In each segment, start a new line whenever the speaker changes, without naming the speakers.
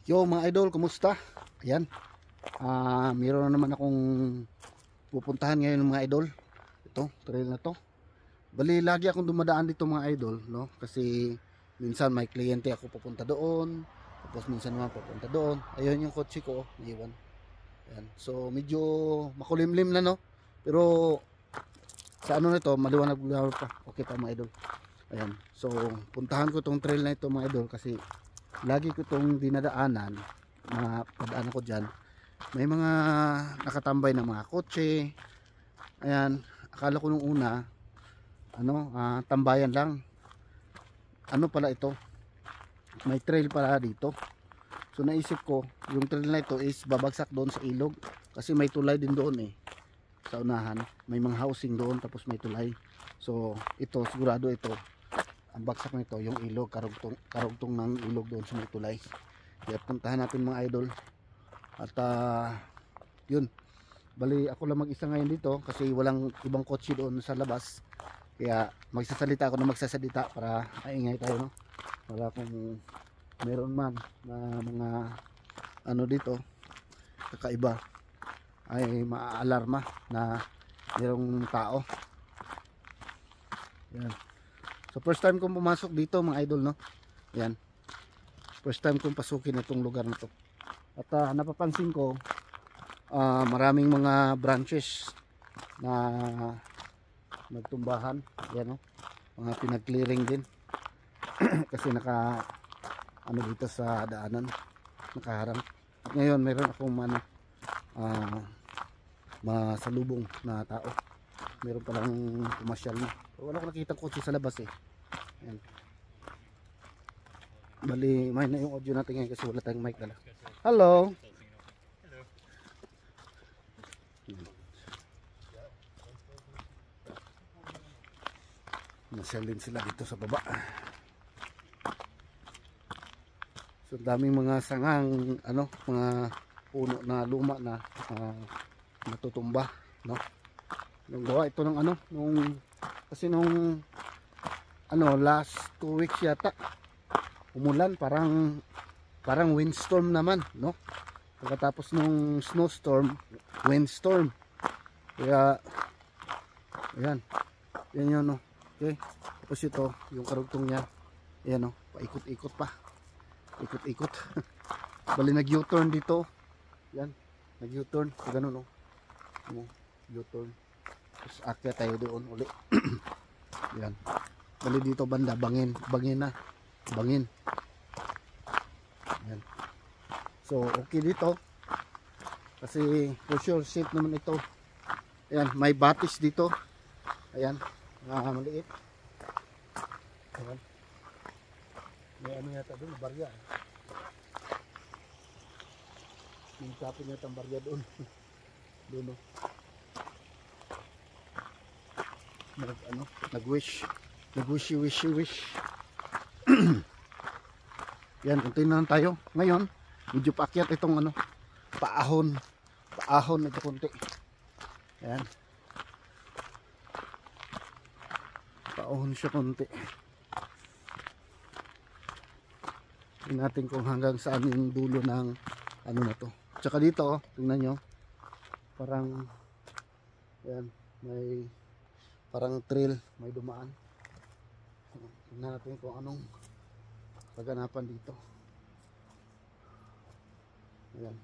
Yo mga idol, kumusta? Ayan, mayroon na naman akong pupuntahan ngayon mga idol. Ito, trail na to. Bali, lagi akong dumadaan dito mga idol, no? Kasi minsan may kliyente ako pupunta doon, tapos minsan naman pupunta doon. Ayun yung kotse ko, naiwan. Ayan. So medyo makulimlim na, no? Pero sa ano nito, maliwanag pa. Okay pa mga idol. Ayan. So puntahan ko tong trail na ito mga idol kasi lagi ko itong dinadaanan na padaan ko dyan. May mga nakatambay na mga kotse. Ayan, akala ko nung una tambayan lang. Ano pala ito, may trail pala dito. So naisip ko yung trail na ito is babagsak doon sa ilog kasi may tulay din doon sa unahan. May mga housing doon tapos may tulay. So ito sigurado ito ang bagsak nito yung ilog, karugtong ng ilog doon sa may tulay. Kaya puntahan natin mga idol. At yun, bali ako lang mag-isa ngayon dito kasi walang ibang kotse doon sa labas. Kaya magsasalita ako na magsasalita para maingay tayo, no? Para kung meron man na mga ano dito kakaiba ay maaalarma na mayroong tao. Yan. So first time kong pumasok dito mga idol, no? Yan. First time kong pasukin itong lugar na to. At napapansin ko maraming mga branches na nagtumbahan. Yan, no? Mga pinag-clearing din. Kasi naka ano dito sa daanan, nakaharang. At ngayon mayroon akong masalubong na tao. Meron palang pumasyal na. Wala ko nakita kotse sa labas Ayan. Bali, may na yung audio natin ngayon kasi wala tayong mic dala. Hello.
Hello.
Nasyal din sila dito sa baba. So daming mga sangang mga puno na luma na natutumba, no? Nung gawa ito ng kasi nung last 2 weeks yata umulan, parang windstorm naman, no? Pagkatapos nung snowstorm, windstorm. Kaya ayan, yan yun, no? Okay, tapos ito yung karugtong nya, ayan, no? Paikot-ikot pa, ikot-ikot. Bali nag U-turn dito, yan, nag U-turn, ganun, no? U-turn, tapos akyat tayo doon uli. Yan, bali dito banda bangin na, bangin. Yan. So okay dito kasi for sure safe naman ito. Ayan, may batis dito. Ayan, maliit. Ayan. May ano yata doon, barya. May tapin yata ang barya doon. Doon, no? Nag-wish. Nag-wish. Yan, continue na tayo. Ngayon, medyo paakyat itong paahon ito konti. Ayan. Paahon siya konti. Tingnan natin kung hanggang saan yung dulo ng na to. Tsaka dito, tingnan nyo. Parang, ayan, may parang trail, may dumaan. Tingnan natin kung anong kaganapan dito. Ayan.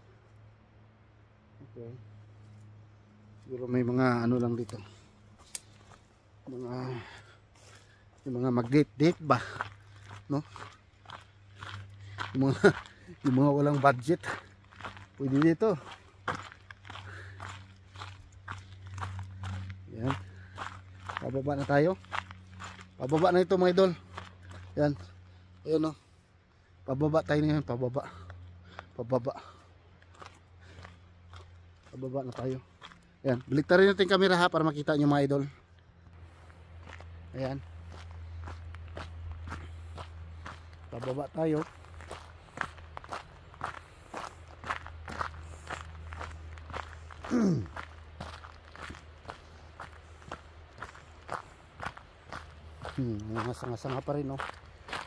Okay. Siguro may mga lang dito. Yung mga mag-date ba? No? Yung mga walang budget. Pwede dito. Ayan. Pababa na tayo. Pababa na ito mga idol. Ayan. Ayan, no? Pababa tayo ngayon. Pababa na tayo. Ayan. Baliktarin natin yung camera para makita nyo mga idol. Ayan. Pababa tayo. Mga sanga-sanga pa rin, no?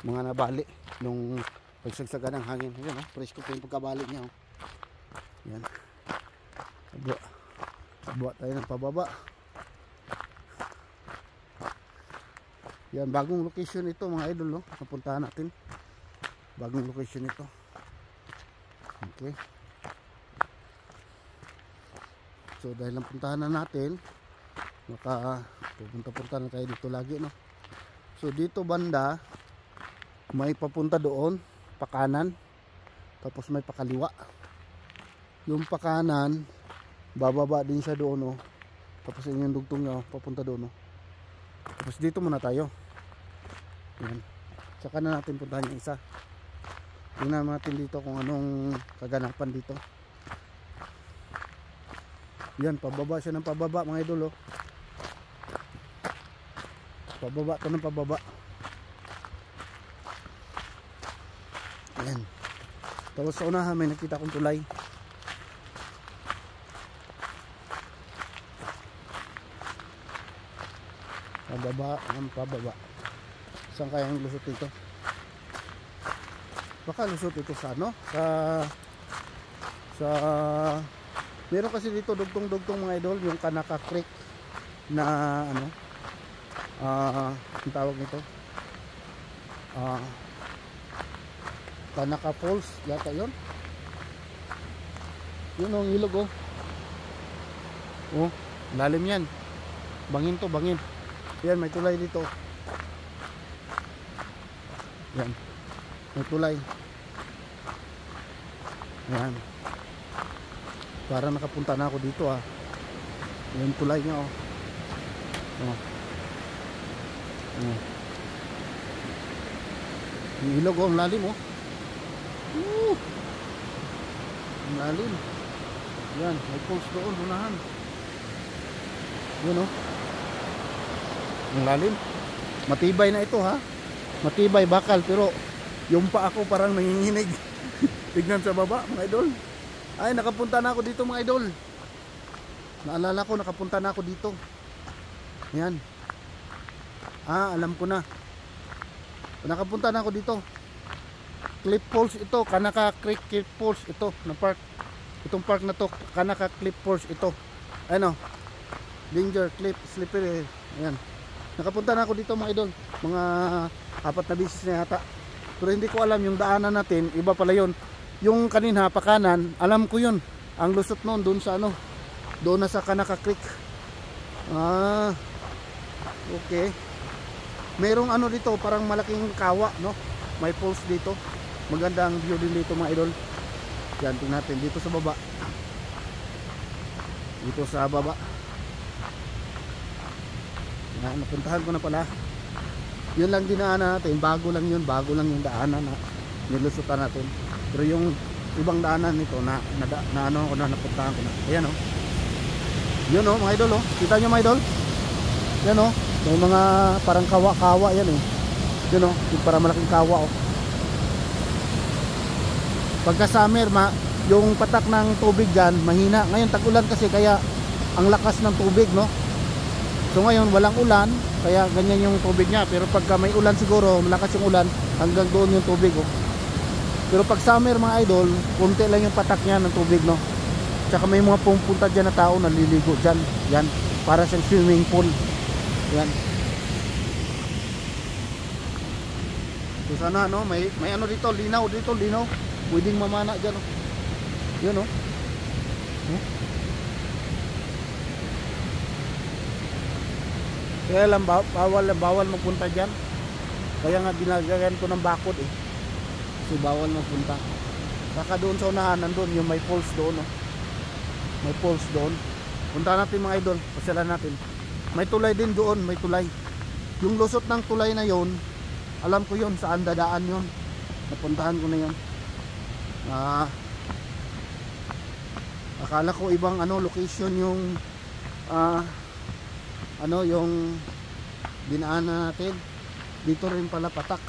Mga nabali nung pagsagsagan ng hangin. Ayan, oh, presko pa yung pagkabalik niya. Oh. Yan. Pababa tayo ng pababa. Yan, bagong location ito mga idol, no? Napuntahan natin. Bagong location ito. Okay. So dahil napuntahan na natin, maka pupunta na tayo dito lagi, no? So dito banda may papunta doon, pakanan. Tapos may pakaliwa. Yung pakanan bababa din siya doon, no? Tapos yung dugtong niya papunta doon, no? Tapos dito muna tayo. Yan. Saka na natin puntahan yung isa. Tingnan natin dito kung anong kaganapan dito. Yan, pababa siya ng pababa mga idol, oh. Pababa to ng pababa. Yan. Tapos sa unahan may nakita kong tulay. Pababa ng pababa. Saan kaya yung lusot ito? Baka lusot ito sa ano? Sa meron kasi dito dugtong-dugtong mga idol, yung Kanaka Creek na ano, ang tawag nito, Kanaka Falls yata yun. Yun ang ilog, oh. Oh, lalim yan. Bangin to, bangin. Yan, may tulay dito. Yan, may tulay. Yan. Para nakapunta na ako dito, ah. Yan tulay niya, oh. Oh. Oh. Yung ilog, oh, ang lalim, oh. Ang lalim. Yan, may falls doon, unahan. Yun, oh. Ang lalim. Matibay na ito, ha. Matibay, bakal, pero yung pa ako parang nanginginig. Tignan sa baba mga idol. Ay, nakapunta na ako dito mga idol. Naalala ko, nakapunta na ako dito. Yan. Alam ko na. Nakapunta na ako dito. Cliff Falls ito, Kanaka Creek Cliff Falls ito na park. Itong park na to, Kanaka Cliff Falls ito. Ano? Danger, cliff, slippery. Ayan. Nakapunta na ako dito mga idol. Mga 4 na beses na yata. Pero hindi ko alam yung daanan natin, iba pala yun. Yung kanina pakanan, alam ko yun. Ang lusot noon doon sa ano, doon na sa Kanaka Creek. Okay. Merong ano dito, parang malaking kawa, no? May falls dito. Magandang view din dito mga idol. Yan, tingnan natin dito sa baba. Dito sa baba. Yan, napuntahan ko na pala. Yun lang dinaanan natin, bago lang yun, bago lang yung daanan na nilusutan natin. Pero yung ibang daanan nito na ano ko na, napuntahan ko na. Ayan, oh. Yun, oh mga idol, oh. Kita nyo mga idol? Yan, oh. May mga parang kawa-kawa yan, eh. Yun, oh. Yung parang malaking kawa, oh. Pagka summer, yung patak ng tubig dyan mahina. Ngayon tag-ulan kasi, kaya ang lakas ng tubig, no? So ngayon walang ulan, kaya ganyan yung tubig niya. Pero pagka may ulan siguro, malakas yung ulan, hanggang doon yung tubig, oh. Pero pag summer mga idol, kunti lang yung patak niya ng tubig, no? Tsaka may mga pumunta dyan na tao naliligo dyan. Yan, para sa swimming pool. Yan. So sana, no, may ano dito, linaw dito, linaw. Pwedeng mamana dyan, oh. Yun, oh. Kaya lang bawal magpunta dyan. Kaya nga dinagagan ko ng bakod, eh. Kasi bawal magpunta. Saka doon sa unahan, nandun yung may falls doon, oh. May falls doon. Punta natin mga idol, pasyalan natin. May tulay din doon, may tulay. Yung lusot ng tulay na yon, alam ko yon, saan dadaan yon. Napuntahan ko na yon. Akala ko ibang ano location yung ano yung dinaanan natin. Dito rin pala patak.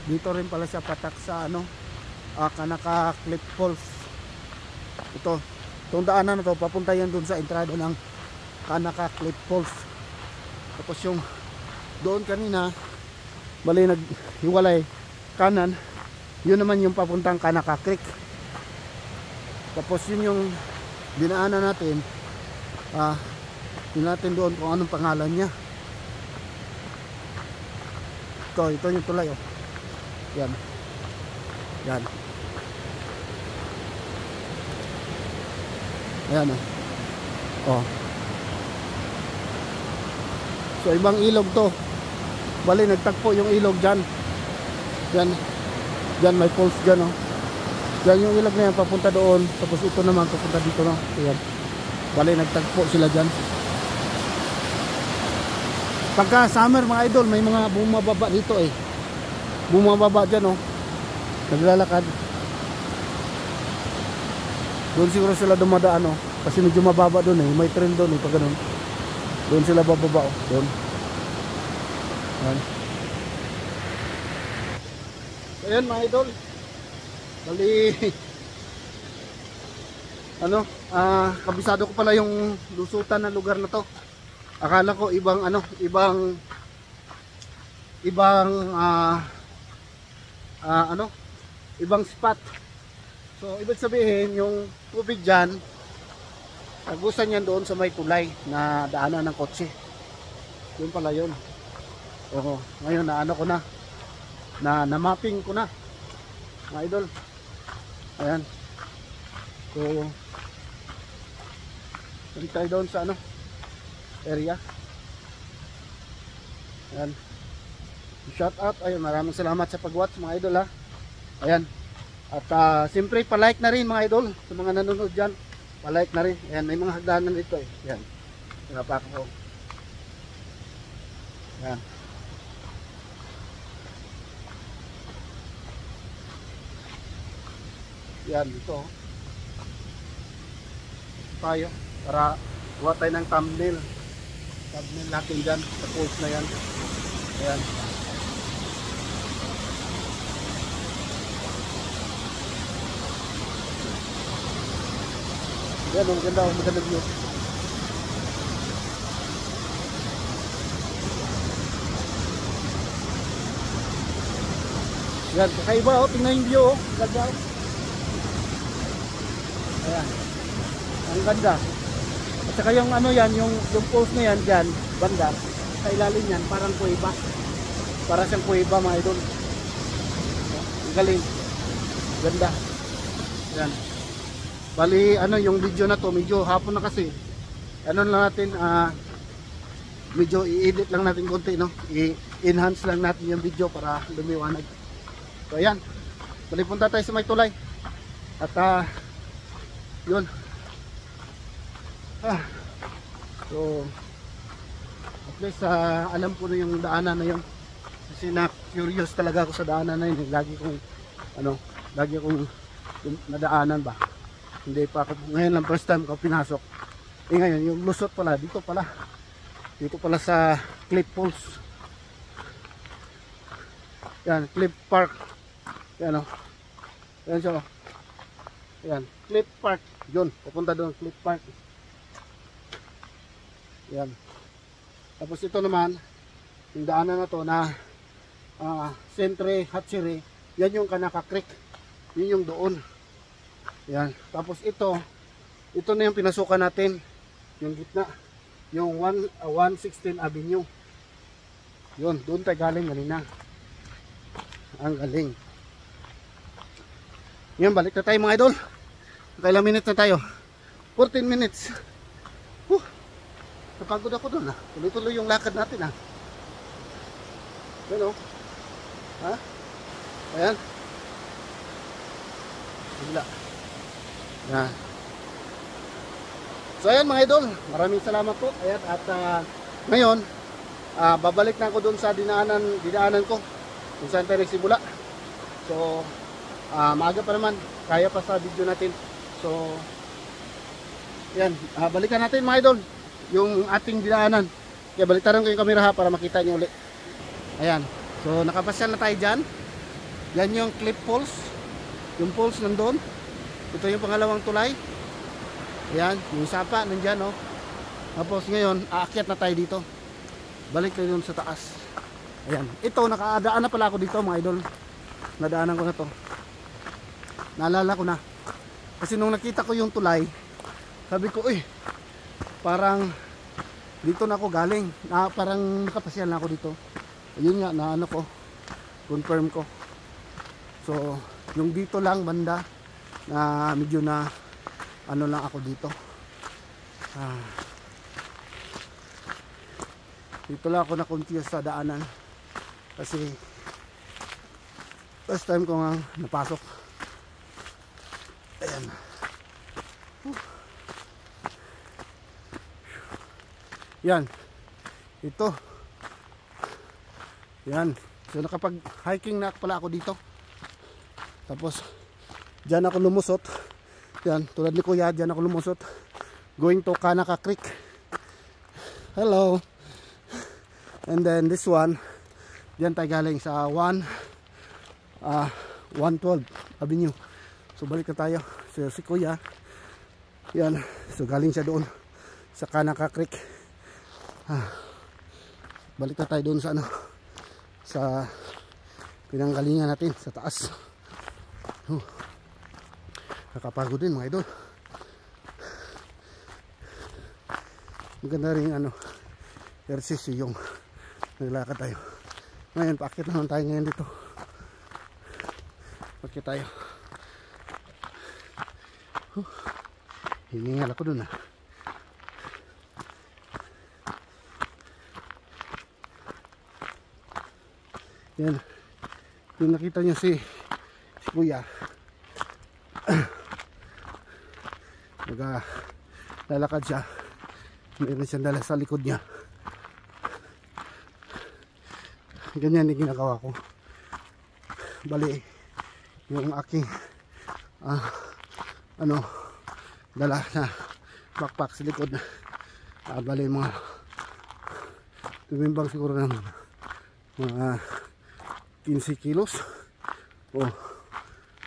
Dito rin pala siya patak sa ano, Kanaka Cliff Falls. Itong daanan na to, papunta yan dun sa entrada ng Kanaka Cliff Falls. Tapos yung doon kanina, bali naghiwalay kanan, Yun naman yung papuntang Kanaka Creek. Tapos yun yung dinaanan natin. Yun natin doon kung anong pangalan niya. Ito yung tulay, oh. Yan. Yan. Ayan, oh. Oh. So ibang ilog to. Bali nagtagpo yung ilog dyan. Yan. Yan may falls dyan, oh. Yan yung ilog na yan papunta doon. Tapos ito naman papunta dito, no. Ayan. Bali nagtagpo sila dyan. Pagka summer mga idol, may mga bumababa dito eh. Bumababa dyan, oh. Naglalakad. Doon siguro sila dumadaan, oh. Kasi medyo mababa doon eh. May train doon eh, pag ganun. Doon sila bababa, oh. Doon. Ayan. Ayan mga idol. Bali kabisado ko pala yung lusutan na lugar na to. Akala ko ibang ibang spot. So ibig sabihin yung tubig diyan agusan yan doon sa may tulay na daanan ng kotse. Yun pala yun. Oo, ngayon na mapping ko na mga idol. Ayan. So balik tayo doon sa area. Ayan. Shout out. Ayun, maraming salamat sa pag-watch mga idol, ha. Ayan. At siyempre pa-like na rin mga idol sa mga nanonood dyan. Pa-like na rin. Ayan, may mga hagdanan dito eh. Ayan. Pinapak ko. Ayan. Yan dito. Tayo para gawa tayo ng thumbnail. Thumbnail natin dyan sa post na yan. Ayan. Yan, maganda view. Yan, kakaiba, oh. Tingnan yung view, oh. Ganda, oh. Ayan. Ang ganda. At saka yung yan, yung post na yan dyan, banda, sa ilalim yan, parang kuiba. Para siyang kuiba mga idol. Ang galing. Ganda. Ayan. Bali, yung video na to, medyo hapon na kasi. Lang natin, medyo i-edit lang natin konti, no? I-enhance lang natin yung video para lumiwanag. So ayan. Bali, punta tayo sa may tulay. At yun. So at least alam ko na yung daanan na yun. Kasi na-curious talaga ako sa daanan na yun. Lagi kong nadaanan ba. Hindi pa ako, ngayon lang first time ko pinasok. Ngayon yung lusot pala, dito pala sa Cliff Falls. Yan, Cliff Park. Yan, yan siya, yan, Cliff Park. Yun, pupunta doon, Cliff Park. Yan. Tapos ito naman, yung daanan na to na Centre Hatchery. Yan yung Kanaka Creek. Yun yung doon. Yan. Tapos ito na yung pinasukan natin. Yung gitna. Yung 116 Avenue. Yun, doon tayo galing kanina. Ang galing. Yan, balik na tayo mga idol. Kailang minutes na tayo? 14 minutes. Napagod ako doon, ha. Tuloy-tuloy yung lakad natin, ha. Yan, ha. Ayan. Bigla. Yan. So ayan mga idol, maraming salamat po. Ayan, at ngayon babalik na ako doon sa dinaanan ko kung saan tayo nagsimula. So maaga pa naman, kaya pa sa video natin. So yan, balikan natin mga idol yung ating dinaanan. Kaya baliktaran ko yung camera, ha, para makita nyo ulit. Ayan, so nakapasyal na tayo dyan. Yan yung Cliff Falls. Yung falls nandun. Ito yung pangalawang tulay. Ayan, yung sapa nandyan, oh. Tapos ngayon, aakyat na tayo dito. Balik tayo dun sa taas. Ayan, ito, nakadaan na pala ako dito mga idol. Nadaanan ko na to. Naalala ko na. Kasi nung nakita ko yung tulay, sabi ko, parang dito na ako galing. Parang nakapasyal na ako dito. Ayun nga, na ano ko, confirm ko. So, yung dito lang banda, na medyo na ano lang ako dito. Dito lang ako na-confuse sa daanan. Kasi, first time ko nga napasok. Ayan. Yan. Ito. Yan. So nakapag hiking na pala ako dito. Tapos diyan ako lumusot. Yan, tulad ni Kuya, diyan ako lumusot. Going to Kanaka Creek. Hello. And then this one, diyan tayo galing sa 112 Avenue. So balik na tayo. So si Kuya, yan, so galing siya doon sa Kanaka Creek. Balik na tayo doon sa ano, sa pinanggalingan natin sa taas. Nakapagod din mga idol. Maganda rin ano, exercise yung naglakad tayo. Ngayon paakit naman tayo ngayon dito. Paakit tayo. Hiningal ako dun Yan. Yung nakita niyo si Kuya. Lalakad siya. Meron siyang dala sa likod niya. Ganyan yung ginagawa ko. Bali, yung aking dala na backpack sa likod. Bali mga tumimbang siguro naman mga 15 kilos.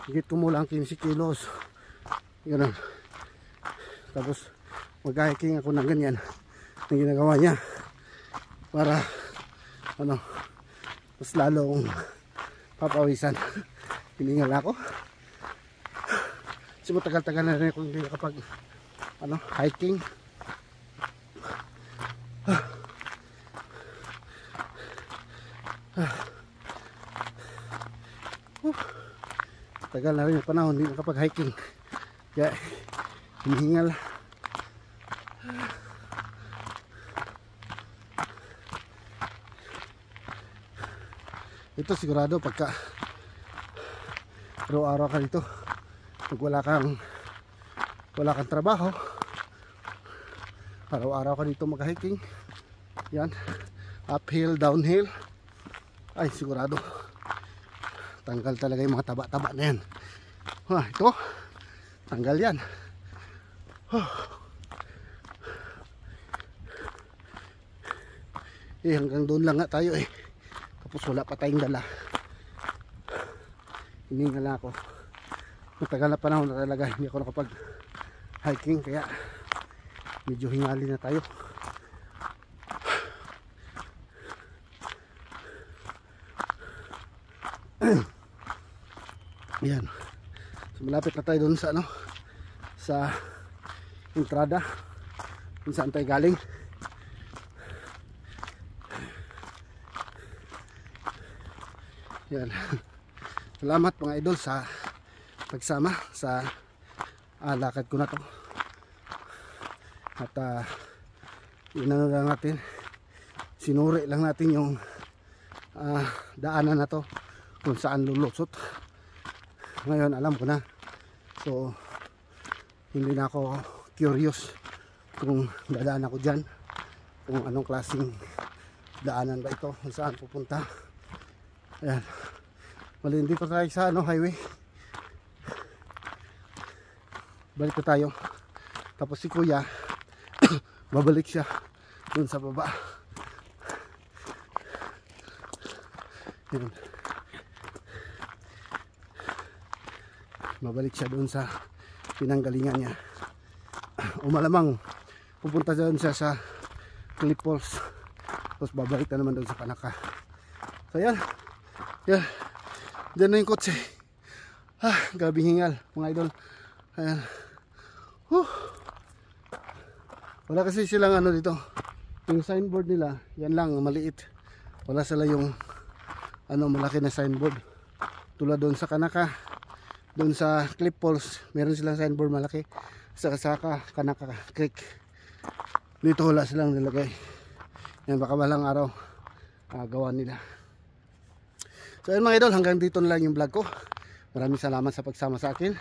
Higit kumulang 15 kilos. Ganun. Tapos mag-hiking ako ng ganyan na ginagawa niya para mas lalong papawisan. Hiningal ako. Kasi matagal-tagal na rin ako hindi nakapag hiking. Tagal na rin yung panahon hindi nakapag-hiking. Kaya hinihingal. Ito sigurado pagka araw-araw ka dito, pag wala kang trabaho, araw-araw ka dito mag-hiking, yan, uphill, downhill, ay sigurado tanggal talaga yung mga taba-taba na yan. Ito tanggal yan. Hanggang doon lang nga tayo tapos wala pa tayong dala. Hiningal ako. Matagal na panahon na talaga hindi ako nakapag hiking, kaya medyo hingali na tayo. Yan. So malapit na tayo doon sa sa entrada kung saan tayo galing. Yan. Salamat mga idol sa pagsama sa lakad ko na to. At inano lang natin, sinuri lang natin yung daanan na to kung saan lulusot. Ngayon alam ko na. So hindi na ako curious kung dadaan ako dyan, kung anong klaseng daanan ba ito, kung saan pupunta. Ayan. Mali, hindi pa tayo sa highway. Balik na tayo. Tapos si Kuya babalik siya dun sa baba. Ayan. Babalik siya dun sa pinanggalingan niya. O malamang pupunta dun siya sa Cliff Falls. Tapos babalik na naman dun sa Kanaka. So yan. Yan. Diyan na yung kotse. Grabe hingal mga idol. Ayan. Wala kasi silang ano dito. Yung signboard nila, yan lang maliit. Wala sila yung ano malaki na signboard. Tulad doon sa Kanaka, doon sa Cliff Falls, meron silang signboard malaki. Sa Kanaka Creek. Dito wala silang nilagay. Yan baka balang araw gawa nila. So ayun mga idol, hanggang dito na lang yung vlog ko. Maraming salamat sa pagsama sa akin.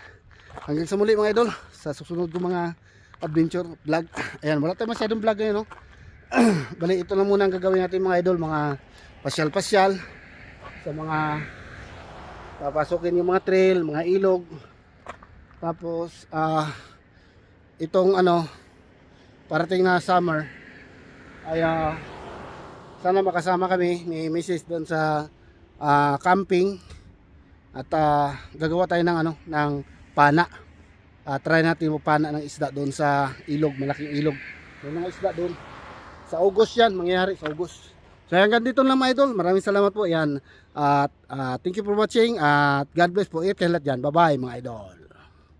Hanggang sa muli mga idol, sa susunod ko mga adventure vlog. Ayan, wala tayong masyadong vlog ngayon, no? Bali, ito lang muna ang gagawin natin mga idol, mga pasyal-pasyal sa mga papasokin yung mga trail, mga ilog. Tapos itong ano parating na summer ay sana makasama kami ni Mrs. doon sa camping at gagawa tayo ng ano ng pana. Try natin magpana ng isda doon sa ilog, malaking ilog. May mga isda doon. Sa August yan, mangyayari sa August. So hanggang dito lang mga idol. Maraming salamat po. Yan. Thank you for watching. At God bless po. Ingat kayo lahat dyan. Bye bye mga idol.